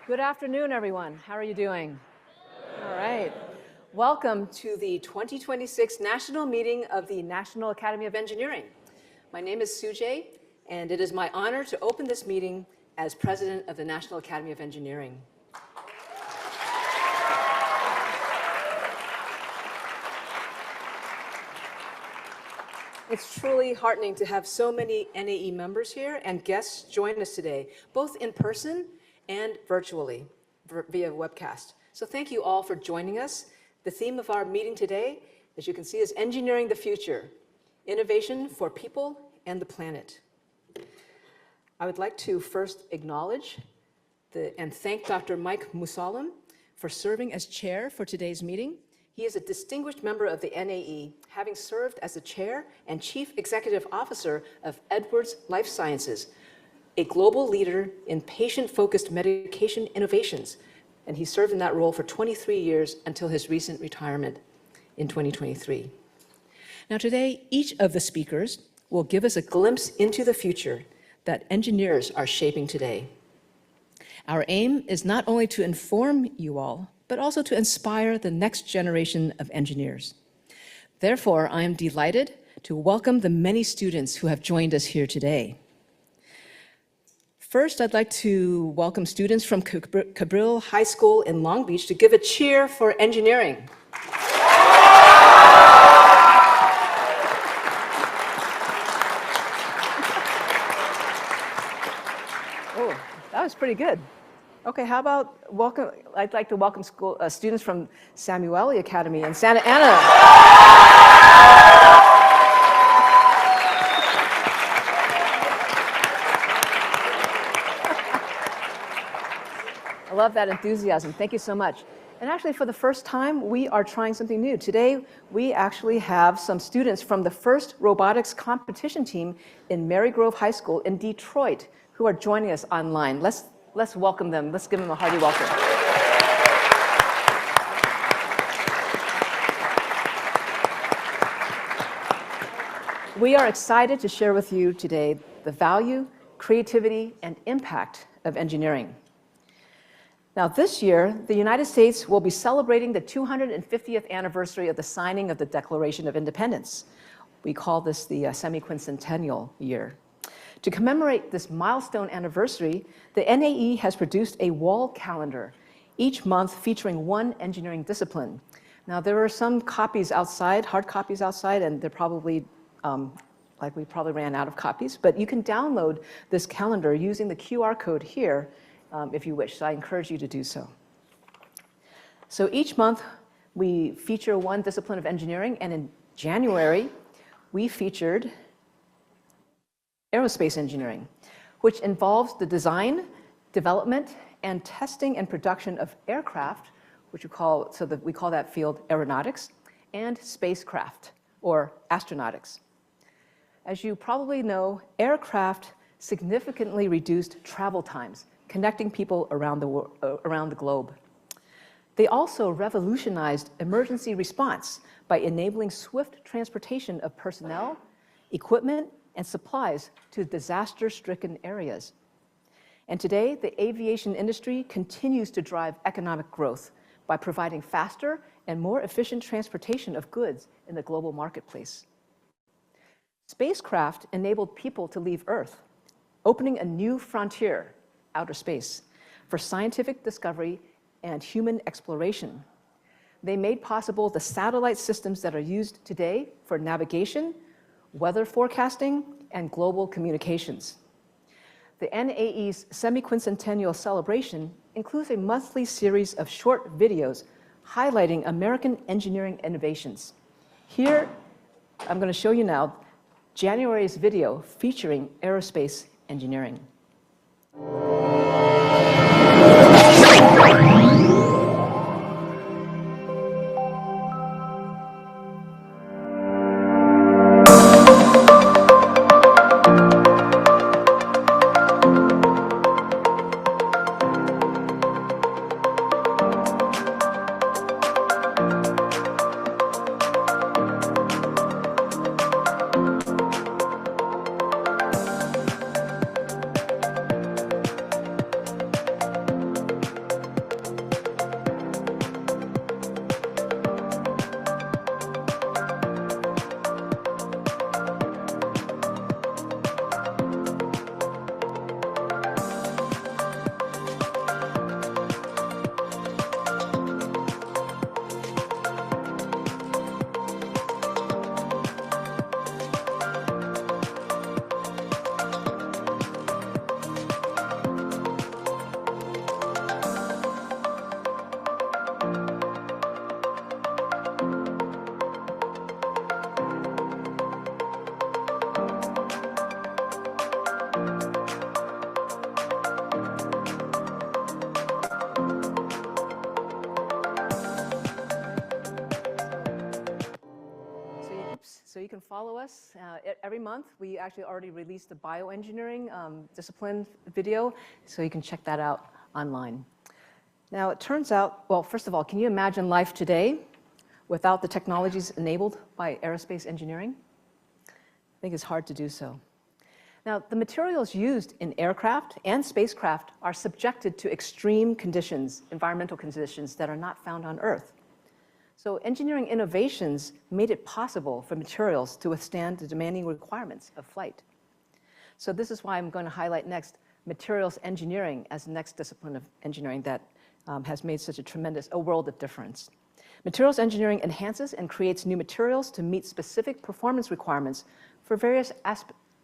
Good afternoon, everyone. How are you doing? All right. Welcome to the 2026 National Meeting of the National Academy of Engineering. My name is Tsu-Jae, and it is my honor to open this meeting as President of the National Academy of Engineering. It's truly heartening to have so many NAE members here and guests join us today, both in person and virtually via webcast. So thank you all for joining us. The theme of our meeting today, as you can see, is Engineering the Future, Innovation for People and the Planet. I would like to first acknowledge and thank Dr. Mike Musalem for serving as chair for today's meeting. He is a distinguished member of the NAE, having served as the chair and chief executive officer of Edwards Life Sciences, a global leader in patient-focused medication innovations. And he served in that role for 23 years until his recent retirement in 2023. Now today, each of the speakers will give us a glimpse into the future that engineers are shaping today. Our aim is not only to inform you all, but also to inspire the next generation of engineers. Therefore, I am delighted to welcome the many students who have joined us here today. First, I'd like to welcome students from Cabrillo High School in Long Beach to give a cheer for engineering. Oh, that was pretty good. Okay, how about I'd like to welcome students from Samueli Academy in Santa Ana. I love that enthusiasm. Thank you so much. And actually, for the first time, we are trying something new. Today, we actually have some students from the first robotics competition team in Marygrove High School in Detroit who are joining us online. Let's welcome them. Let's give them a hearty welcome. We are excited to share with you today the value, creativity, and impact of engineering. Now, this year, the United States will be celebrating the 250th anniversary of the signing of the Declaration of Independence. We call this the semi-quincentennial year. To commemorate this milestone anniversary, the NAE has produced a wall calendar, each month featuring one engineering discipline. Now, there are some copies outside, hard copies outside, and they're probably, we probably ran out of copies, but you can download this calendar using the QR code here if you wish, so I encourage you to do so. So each month, we feature one discipline of engineering, and in January, we featured aerospace engineering, which involves the design, development, and testing and production of aircraft, which we call that field aeronautics, and spacecraft, or astronautics. As you probably know, aircraft significantly reduced travel times, connecting people around the globe. They also revolutionized emergency response by enabling swift transportation of personnel, equipment, and supplies to disaster-stricken areas. And today, the aviation industry continues to drive economic growth by providing faster and more efficient transportation of goods in the global marketplace. Spacecraft enabled people to leave Earth, opening a new frontier, outer space, for scientific discovery and human exploration. They made possible the satellite systems that are used today for navigation, weather forecasting, and global communications. The NAE's semi-quincentennial celebration includes a monthly series of short videos highlighting American engineering innovations. Here, I'm going to show you now January's video featuring aerospace engineering. So you can follow us every month. We actually already released the bioengineering discipline video, so you can check that out online. Now, it turns out, well, first of all, can you imagine life today without the technologies enabled by aerospace engineering? I think it's hard to do so. Now, the materials used in aircraft and spacecraft are subjected to extreme conditions, environmental conditions that are not found on Earth. So engineering innovations made it possible for materials to withstand the demanding requirements of flight. So this is why I'm going to highlight next materials engineering as the next discipline of engineering that has made such a world of difference. Materials engineering enhances and creates new materials to meet specific performance requirements for various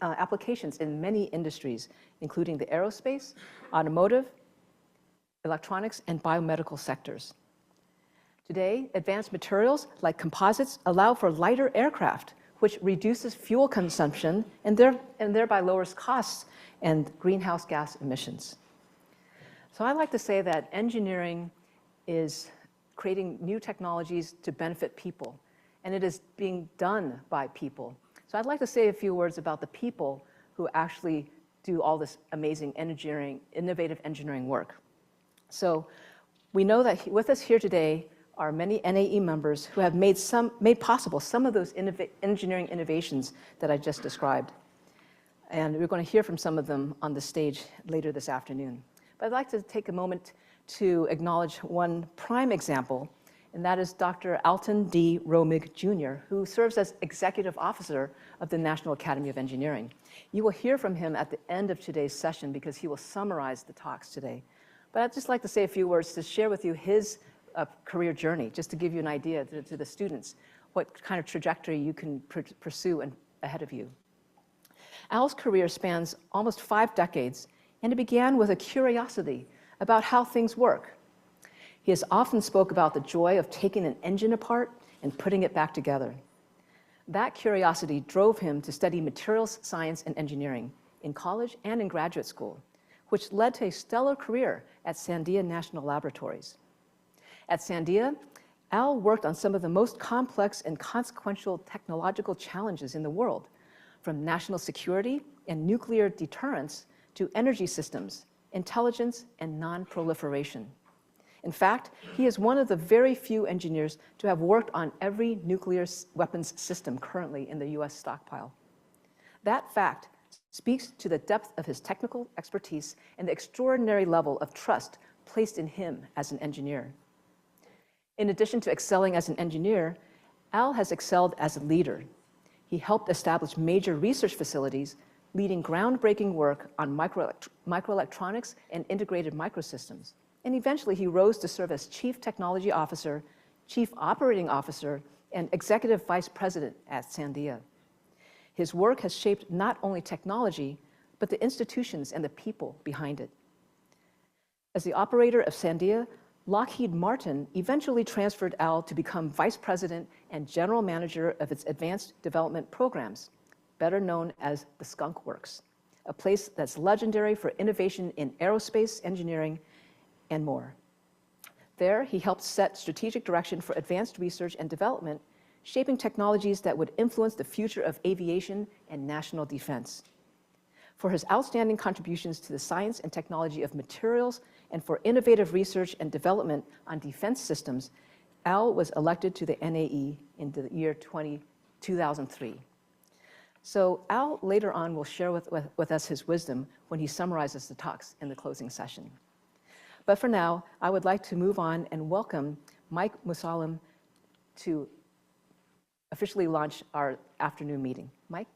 applications in many industries, including the aerospace, automotive, electronics, and biomedical sectors. Today, advanced materials like composites allow for lighter aircraft, which reduces fuel consumption and thereby lowers costs and greenhouse gas emissions. So I like to say that engineering is creating new technologies to benefit people, and it is being done by people. So I'd like to say a few words about the people who actually do all this amazing engineering, innovative engineering work. So we know that with us here today are many NAE members who have made possible some of those engineering innovations that I just described. And we're going to hear from some of them on the stage later this afternoon. But I'd like to take a moment to acknowledge one prime example, and that is Dr. Alton D. Romig Jr., who serves as Executive Officer of the National Academy of Engineering. You will hear from him at the end of today's session because he will summarize the talks today. But I'd just like to say a few words to share with you his career journey, just to give you an idea to the students, what kind of trajectory you can pursue ahead of you. Al's career spans almost 5 decades, and it began with a curiosity about how things work. He has often spoke about the joy of taking an engine apart and putting it back together. That curiosity drove him to study materials science and engineering in college and in graduate school, which led to a stellar career at Sandia National Laboratories. At Sandia, Al worked on some of the most complex and consequential technological challenges in the world, from national security and nuclear deterrence to energy systems, intelligence, and non-proliferation. In fact, he is one of the very few engineers to have worked on every nuclear weapons system currently in the US stockpile. That fact speaks to the depth of his technical expertise and the extraordinary level of trust placed in him as an engineer. In addition to excelling as an engineer, Al has excelled as a leader. He helped establish major research facilities, leading groundbreaking work on microelectronics and integrated microsystems. And eventually he rose to serve as Chief Technology Officer, Chief Operating Officer, and Executive Vice President at Sandia. His work has shaped not only technology, but the institutions and the people behind it. As the operator of Sandia, Lockheed Martin eventually transferred Al to become Vice President and General Manager of its Advanced Development Programs, better known as the Skunk Works, a place that's legendary for innovation in aerospace engineering and more. There, he helped set strategic direction for advanced research and development, shaping technologies that would influence the future of aviation and national defense. For his outstanding contributions to the science and technology of materials and for innovative research and development on defense systems, Al was elected to the NAE in the year 2003. So Al later on will share with us his wisdom when he summarizes the talks in the closing session. But for now, I would like to move on and welcome Mike Musalem to officially launch our afternoon meeting. Mike?